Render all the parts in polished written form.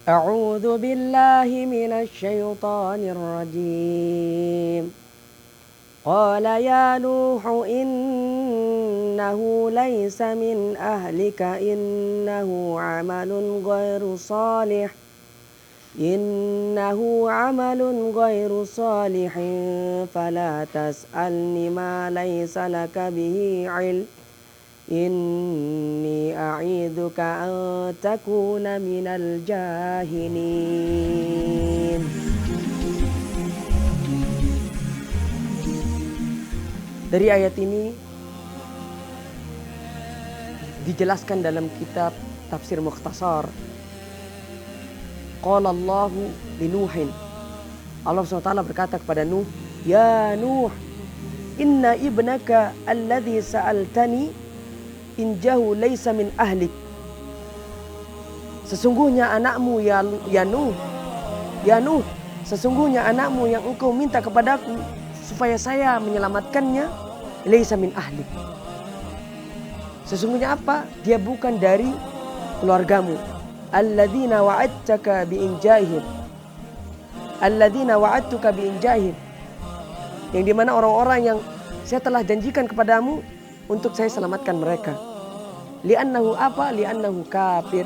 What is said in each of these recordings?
أعوذ بالله من الشيطان الرجيم قال يا نوح إنه ليس من أهلك إنه عمل غير صالح فلا تسألني ما ليس لك به علم إني أعيذك أن تكون من الجاهلين. Dari ayat ini dijelaskan dalam kitab Tafsir Mukhtasar. Qala Allahu li Nuhin. Allah SWT berkata kepada Nuh, "Ya Nuh, inna ibnaka alladhi sa'altani injahu laysa min ahlik." Sesungguhnya anakmu ya Nuh, sesungguhnya anakmu yang engkau minta kepadaku supaya saya menyelamatkannya, laysa min ahlik. Sesungguhnya apa? Dia bukan dari keluargamu. Alladzina wa'adtuka biinjahim. Yang dimana orang-orang yang saya telah janjikan kepadamu untuk saya selamatkan mereka. Li'annahu apa? Li'annahu kafir.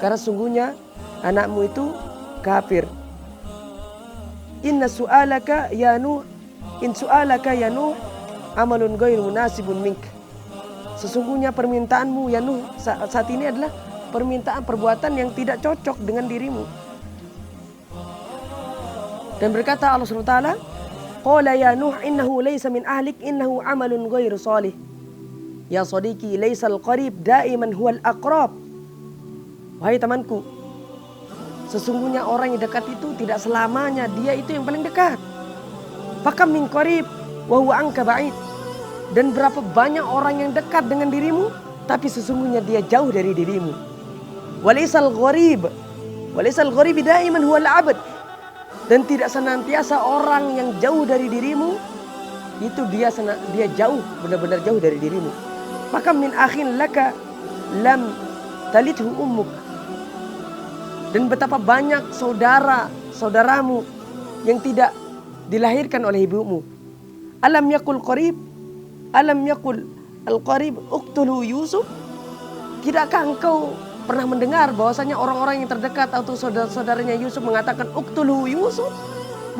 Karena sungguhnya anakmu itu kafir. In su'alaka ya Nuh amalun ghairu munasibun mink. Sesungguhnya permintaanmu ya Nuh saat ini adalah perbuatan yang tidak cocok dengan dirimu. Dan berkata Allah SWT, qala ya Nuh innahu laysa min ahlik innahu amalun ghairu salih. Ya sadiqi laysal qarib daiman huwal aqrab. Wahai temanku, sesungguhnya orang yang dekat itu tidak selamanya dia itu yang paling dekat. Fakam min qarib wa huwa anka ba'id. Dan berapa banyak orang yang dekat dengan dirimu tapi sesungguhnya dia jauh dari dirimu. Walaysal gharib daiman huwal abad. Dan tidak senantiasa orang yang jauh dari dirimu itu dia jauh, benar-benar jauh dari dirimu. Maka min akhin laka lam talidhu ummuk. Dan betapa banyak saudaramu yang tidak dilahirkan oleh ibumu. Alam yakul al-qarib uqtulu Yusuf. Tidakkah engkau pernah mendengar bahwasanya orang-orang yang terdekat atau saudara-saudaranya Yusuf mengatakan uqtulu Yusuf,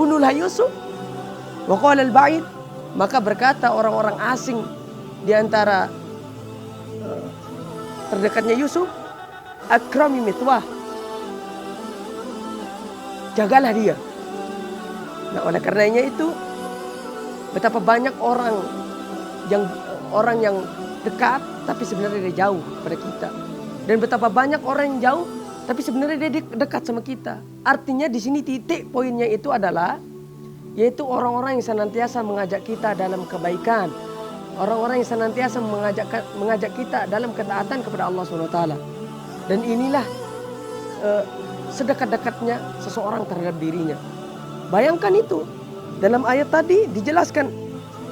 bunuhlah Yusuf. Wa qala al-ba'id, maka berkata orang-orang asing di antara terdekatnya Yusuf, akrami mitwah, jagalah dia. Nah, oleh karenanya itu betapa banyak orang yang dekat tapi sebenarnya dia jauh pada kita. Dan betapa banyak orang yang jauh tapi sebenarnya dia dekat sama kita. Artinya di sini titik poinnya itu adalah yaitu orang-orang yang senantiasa mengajak kita dalam kebaikan. Orang-orang yang senantiasa mengajak kita dalam ketaatan kepada Allah SWT. Dan inilah sedekat-dekatnya seseorang terhadap dirinya. Bayangkan itu. Dalam ayat tadi dijelaskan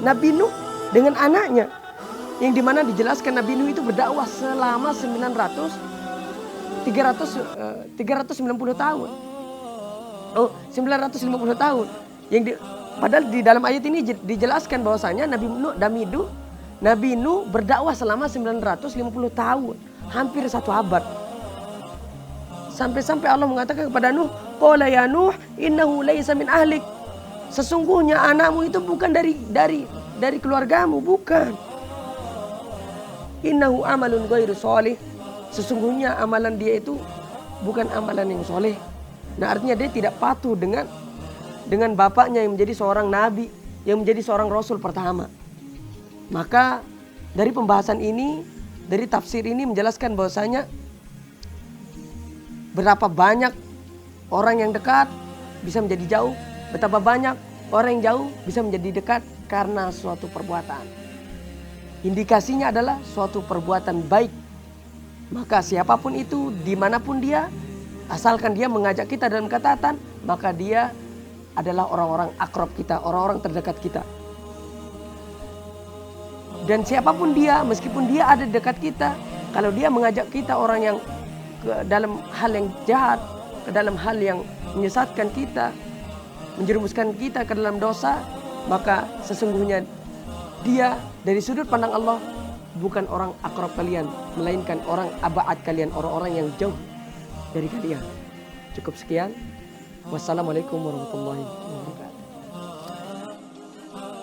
Nabi Nuh dengan anaknya. Yang dimana dijelaskan Nabi Nuh itu berdakwah selama 390 tahun. 950 tahun. Padahal di dalam ayat ini dijelaskan bahwasanya Nabi Nuh berdakwah selama 950 tahun, hampir 1 abad. Sampai-sampai Allah mengatakan kepada Nuh, qala ya Nuh innahu laysa min ahlik. Sesungguhnya anakmu itu bukan dari keluargamu, bukan. Innahu amalun ghairu shalih. Sesungguhnya amalan dia itu bukan amalan yang soleh. Nah, artinya dia tidak patuh dengan bapaknya yang menjadi seorang nabi, yang menjadi seorang rasul pertama. Maka dari pembahasan ini, dari tafsir ini menjelaskan bahwasanya berapa banyak orang yang dekat bisa menjadi jauh, betapa banyak orang yang jauh bisa menjadi dekat karena suatu perbuatan. Indikasinya adalah suatu perbuatan baik. Maka siapapun itu, dimanapun dia, asalkan dia mengajak kita dalam ketaatan, maka dia adalah orang-orang akrab kita, orang-orang terdekat kita. Dan siapapun dia, meskipun dia ada dekat kita, kalau dia mengajak kita orang yang dalam hal yang jahat, ke dalam hal yang menyesatkan kita, menjerumuskan kita ke dalam dosa, maka sesungguhnya dia dari sudut pandang Allah bukan orang akrab kalian, melainkan orang abaad kalian, orang-orang yang jauh dari kalian. Cukup sekian. Wassalamualaikum warahmatullahi wabarakatuh.